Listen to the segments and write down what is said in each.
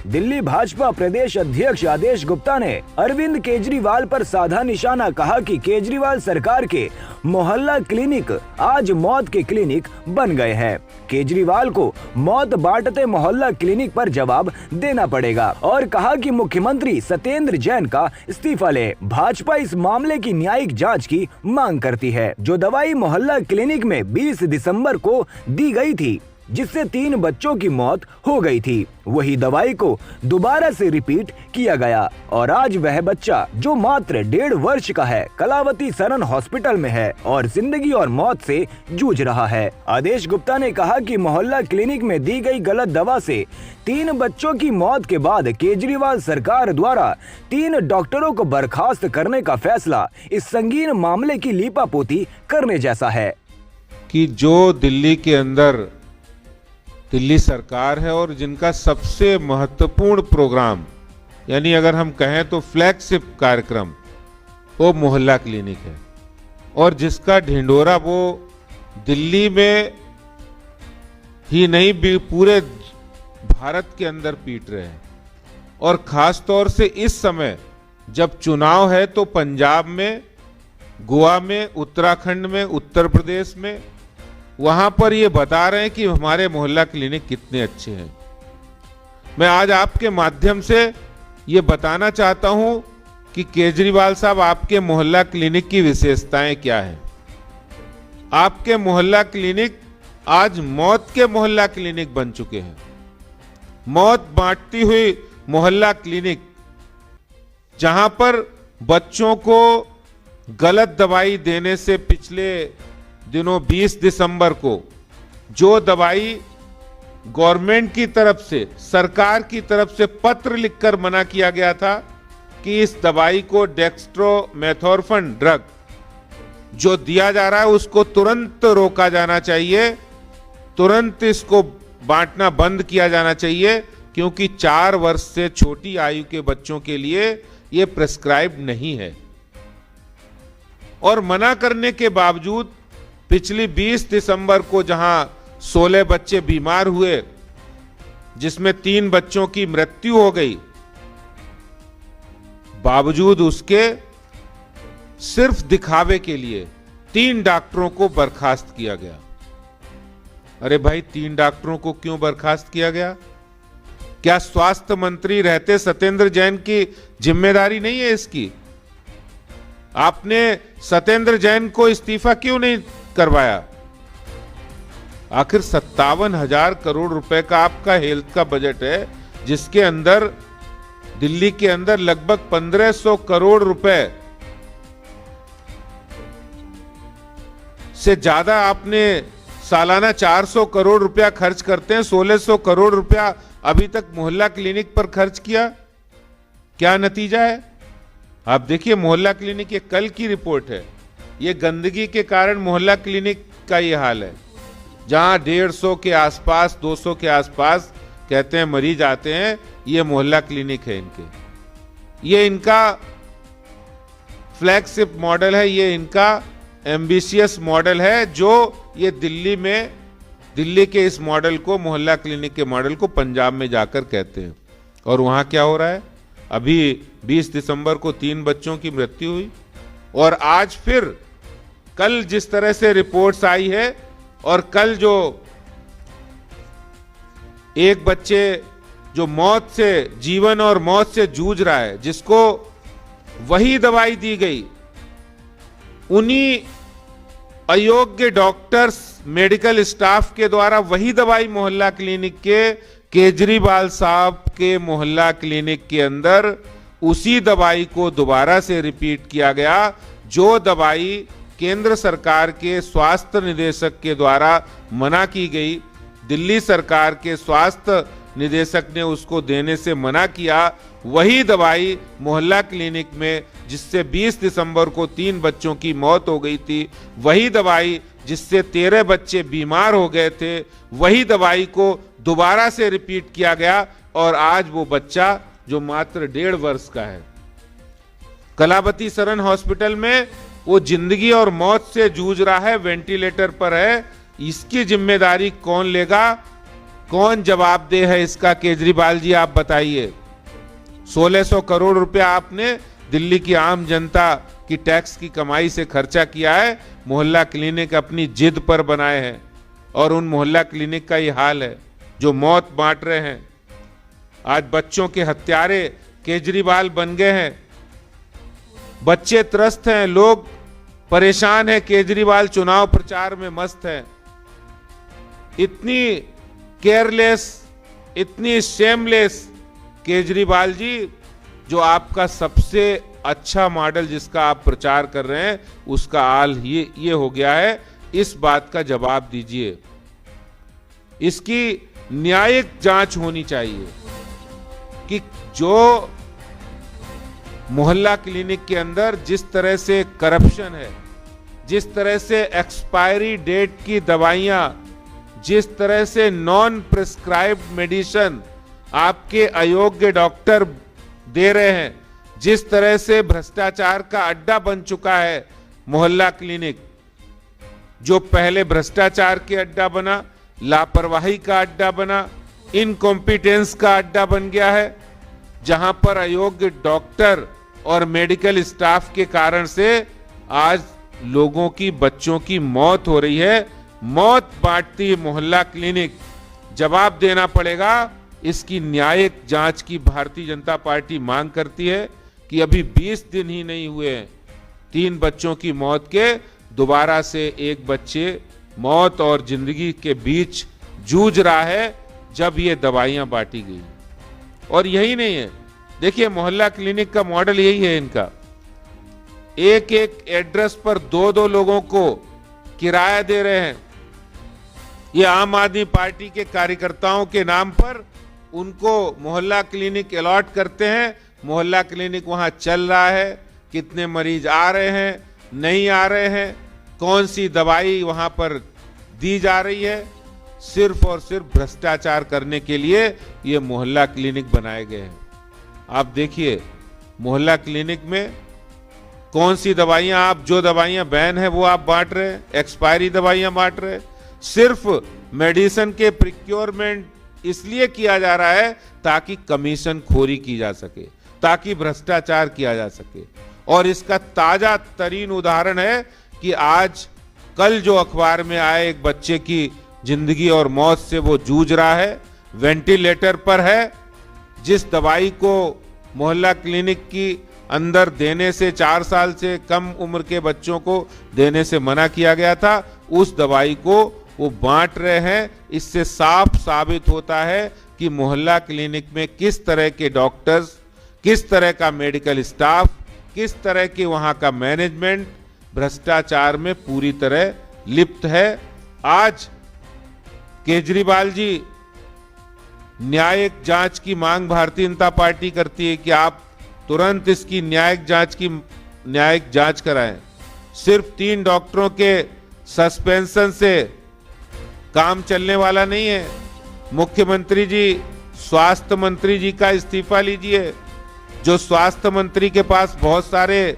दिल्ली भाजपा प्रदेश अध्यक्ष आदेश गुप्ता ने अरविंद केजरीवाल पर साधा निशाना, कहा कि केजरीवाल सरकार के मोहल्ला क्लिनिक आज मौत के क्लिनिक बन गए हैं। केजरीवाल को मौत बांटते मोहल्ला क्लिनिक पर जवाब देना पड़ेगा और कहा कि मुख्यमंत्री सत्येंद्र जैन का इस्तीफा ले। भाजपा इस मामले की न्यायिक जांच की मांग करती है। जो दवाई मोहल्ला क्लिनिक में 20 दिसंबर को दी गई थी, जिससे 3 बच्चों की मौत हो गई थी, वही दवाई को दोबारा से रिपीट किया गया और आज वह बच्चा जो मात्र 1.5 वर्ष का है, कलावती सरन हॉस्पिटल में है और जिंदगी और मौत से जूझ रहा है। आदेश गुप्ता ने कहा कि मोहल्ला क्लिनिक में दी गई गलत दवा से 3 बच्चों की मौत के बाद केजरीवाल सरकार द्वारा 3 डॉक्टरों को बर्खास्त करने का फैसला इस संगीन मामले की लीपापोती करने जैसा है। कि जो दिल्ली के अंदर दिल्ली सरकार है और जिनका सबसे महत्वपूर्ण प्रोग्राम, यानी अगर हम कहें तो फ्लैगशिप कार्यक्रम, वो मोहल्ला क्लिनिक है और जिसका ढिंढोरा वो दिल्ली में ही नहीं पूरे भारत के अंदर पीट रहे हैं। और खास तौर से इस समय जब चुनाव है तो पंजाब में, गोवा में, उत्तराखंड में, उत्तर प्रदेश में, वहां पर ये बता रहे हैं कि हमारे मोहल्ला क्लिनिक कितने अच्छे हैं। मैं आज आपके माध्यम से ये बताना चाहता हूं कि केजरीवाल साहब, आपके मोहल्ला क्लिनिक की विशेषताएं क्या है। आपके मोहल्ला क्लिनिक आज मौत के मोहल्ला क्लिनिक बन चुके हैं। मौत बांटती हुई मोहल्ला क्लिनिक, जहां पर बच्चों को गलत दवाई देने से पिछले दिनों 20 दिसंबर को जो दवाई गवर्नमेंट की तरफ से, सरकार की तरफ से पत्र लिखकर मना किया गया था कि इस दवाई को डेक्स्ट्रोमेथोर्फन ड्रग जो दिया जा रहा है उसको तुरंत रोका जाना चाहिए, तुरंत इसको बांटना बंद किया जाना चाहिए, क्योंकि 4 वर्ष से छोटी आयु के बच्चों के लिए यह प्रिस्क्राइब नहीं है। और मना करने के बावजूद पिछली 20 दिसंबर को जहां 16 बच्चे बीमार हुए, जिसमें 3 बच्चों की मृत्यु हो गई, बावजूद उसके सिर्फ दिखावे के लिए 3 डॉक्टरों को बर्खास्त किया गया। अरे भाई, 3 डॉक्टरों को क्यों बर्खास्त किया गया? क्या स्वास्थ्य मंत्री रहते सत्येंद्र जैन की जिम्मेदारी नहीं है इसकी? आपने सत्येंद्र जैन को इस्तीफा क्यों नहीं करवाया? आखिर 57,000 करोड़ रुपए का आपका हेल्थ का बजट है, जिसके अंदर दिल्ली के अंदर लगभग 1500 करोड़ रुपए से ज्यादा आपने सालाना 400 करोड़ रुपया खर्च करते हैं। 1600 करोड़ रुपया अभी तक मोहल्ला क्लिनिक पर खर्च किया। क्या नतीजा है? आप देखिए, मोहल्ला क्लिनिक, ये कल की रिपोर्ट है, ये गंदगी के कारण मोहल्ला क्लिनिक का ये हाल है, जहां 150 के आसपास, 200 के आसपास कहते हैं मरीज आते हैं। ये मोहल्ला क्लिनिक है इनके, ये इनका फ्लैगशिप मॉडल है, ये इनका एम्बिशियस मॉडल है, जो ये दिल्ली के इस मॉडल को, मोहल्ला क्लिनिक के मॉडल को पंजाब में जाकर कहते हैं। और वहां क्या हो रहा है? अभी 20 दिसंबर को 3 बच्चों की मृत्यु हुई और आज फिर कल जिस तरह से रिपोर्ट्स आई है, और कल जो एक बच्चे जो मौत से, जीवन और मौत से जूझ रहा है, जिसको वही दवाई दी गई, उन्हीं अयोग्य डॉक्टर्स, मेडिकल स्टाफ के द्वारा वही दवाई मोहल्ला क्लिनिक के, केजरीवाल साहब के मोहल्ला क्लिनिक के अंदर उसी दवाई को दोबारा से रिपीट किया गया, जो दवाई केंद्र सरकार के स्वास्थ्य निदेशक के द्वारा मना की गई। दिल्ली सरकार के स्वास्थ्य निदेशक ने उसको देने से मना किया। वही दवाई मोहल्ला क्लिनिक में, जिससे 20 दिसंबर को 3 बच्चों की मौत हो गई थी, वही दवाई जिससे 13 बच्चे बीमार हो गए थे, वही दवाई को दोबारा से रिपीट किया गया और आज वो बच्चा जो मात्र 1.5 वर्ष का है, कलावती सरन हॉस्पिटल में वो जिंदगी और मौत से जूझ रहा है, वेंटिलेटर पर है। इसकी जिम्मेदारी कौन लेगा? कौन जवाबदेह है इसका? केजरीवाल जी आप बताइए। 1600 करोड़ रुपया आपने दिल्ली की आम जनता की टैक्स की कमाई से खर्चा किया है, मोहल्ला क्लिनिक अपनी जिद पर बनाए हैं और उन मोहल्ला क्लिनिक का ये हाल है जो मौत बांट रहे हैं। आज बच्चों के हत्यारे केजरीवाल बन गए हैं, बच्चे त्रस्त हैं, लोग परेशान हैं, केजरीवाल चुनाव प्रचार में मस्त है। इतनी केयरलेस, इतनी शेमलेस केजरीवाल जी, जो आपका सबसे अच्छा मॉडल जिसका आप प्रचार कर रहे हैं उसका हाल ये हो गया है। इस बात का जवाब दीजिए, इसकी न्यायिक जांच होनी चाहिए कि जो मोहल्ला क्लिनिक के अंदर जिस तरह से करप्शन है, जिस तरह से एक्सपायरी डेट की दवाइयां, जिस तरह से नॉन प्रिस्क्राइब्ड मेडिसिन आपके अयोग्य डॉक्टर दे रहे हैं, जिस तरह से भ्रष्टाचार का अड्डा बन चुका है मोहल्ला क्लिनिक, जो पहले भ्रष्टाचार के अड्डा बना, लापरवाही का अड्डा बना, इनकॉम्पिटेंस का अड्डा बन गया है, जहां पर अयोग्य डॉक्टर और मेडिकल स्टाफ के कारण से आज लोगों की, बच्चों की मौत हो रही है। मौत बांटती मोहल्ला क्लिनिक, जवाब देना पड़ेगा। इसकी न्यायिक जांच की भारतीय जनता पार्टी मांग करती है कि अभी 20 दिन ही नहीं हुए हैं 3 बच्चों की मौत के, दोबारा से एक बच्चे मौत और जिंदगी के बीच जूझ रहा है जब ये दवाइयां बांटी गई। और यही नहीं है, देखिए मोहल्ला क्लिनिक का मॉडल यही है इनका, एक एक एड्रेस पर 2-2 लोगों को किराया दे रहे हैं। ये आम आदमी पार्टी के कार्यकर्ताओं के नाम पर उनको मोहल्ला क्लिनिक अलॉट करते हैं। मोहल्ला क्लिनिक वहां चल रहा है, कितने मरीज आ रहे हैं, नहीं आ रहे हैं, कौन सी दवाई वहां पर दी जा रही है, सिर्फ और सिर्फ भ्रष्टाचार करने के लिए ये मोहल्ला क्लिनिक बनाए गए हैं। आप देखिए मोहल्ला क्लिनिक में कौन सी दवाइयां, आप जो दवाइयां बैन है वो आप बांट रहे हैं, एक्सपायरी दवाइयां बांट रहे हैं। सिर्फ मेडिसिन के प्रिक्योरमेंट इसलिए किया जा रहा है ताकि कमीशन खोरी की जा सके, ताकि भ्रष्टाचार किया जा सके। और इसका ताजा तरीन उदाहरण है कि आज कल जो अखबार में आए, एक बच्चे की जिंदगी और मौत से वो जूझ रहा है, वेंटिलेटर पर है। जिस दवाई को मोहल्ला क्लिनिक की अंदर देने से 4 साल से कम उम्र के बच्चों को देने से मना किया गया था, उस दवाई को वो बांट रहे हैं। इससे साफ साबित होता है कि मोहल्ला क्लिनिक में किस तरह के डॉक्टर्स, किस तरह का मेडिकल स्टाफ, किस तरह के वहां का मैनेजमेंट भ्रष्टाचार में पूरी तरह लिप्त है। आज केजरीवाल जी न्यायिक जांच की मांग भारतीय जनता पार्टी करती है कि आप तुरंत इसकी न्यायिक जांच कराएं। सिर्फ 3 डॉक्टरों के सस्पेंशन से काम चलने वाला नहीं है। मुख्यमंत्री जी, स्वास्थ्य मंत्री जी का इस्तीफा लीजिए। जो स्वास्थ्य मंत्री के पास बहुत सारे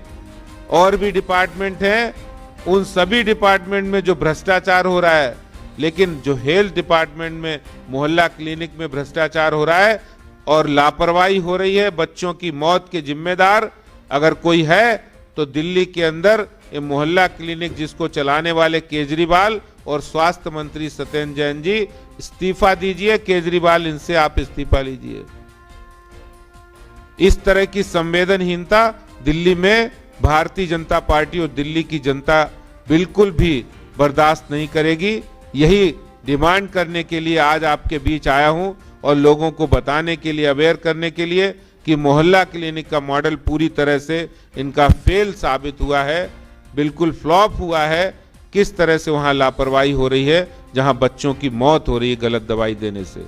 और भी डिपार्टमेंट हैं, उन सभी डिपार्टमेंट में जो भ्रष्टाचार हो रहा है, लेकिन जो हेल्थ डिपार्टमेंट में, मोहल्ला क्लिनिक में भ्रष्टाचार हो रहा है और लापरवाही हो रही है, बच्चों की मौत के जिम्मेदार अगर कोई है तो दिल्ली के अंदर ये मोहल्ला क्लिनिक जिसको चलाने वाले केजरीवाल और स्वास्थ्य मंत्री सत्येंद्र जैन जी, इस्तीफा दीजिए। केजरीवाल, इनसे आप इस्तीफा लीजिए। इस तरह की संवेदनहीनता दिल्ली में भारतीय जनता पार्टी और दिल्ली की जनता बिल्कुल भी बर्दाश्त नहीं करेगी। यही डिमांड करने के लिए आज आपके बीच आया हूं और लोगों को बताने के लिए, अवेयर करने के लिए कि मोहल्ला क्लिनिक का मॉडल पूरी तरह से इनका फेल साबित हुआ है, बिल्कुल फ्लॉप हुआ है। किस तरह से वहां लापरवाही हो रही है, जहां बच्चों की मौत हो रही है गलत दवाई देने से।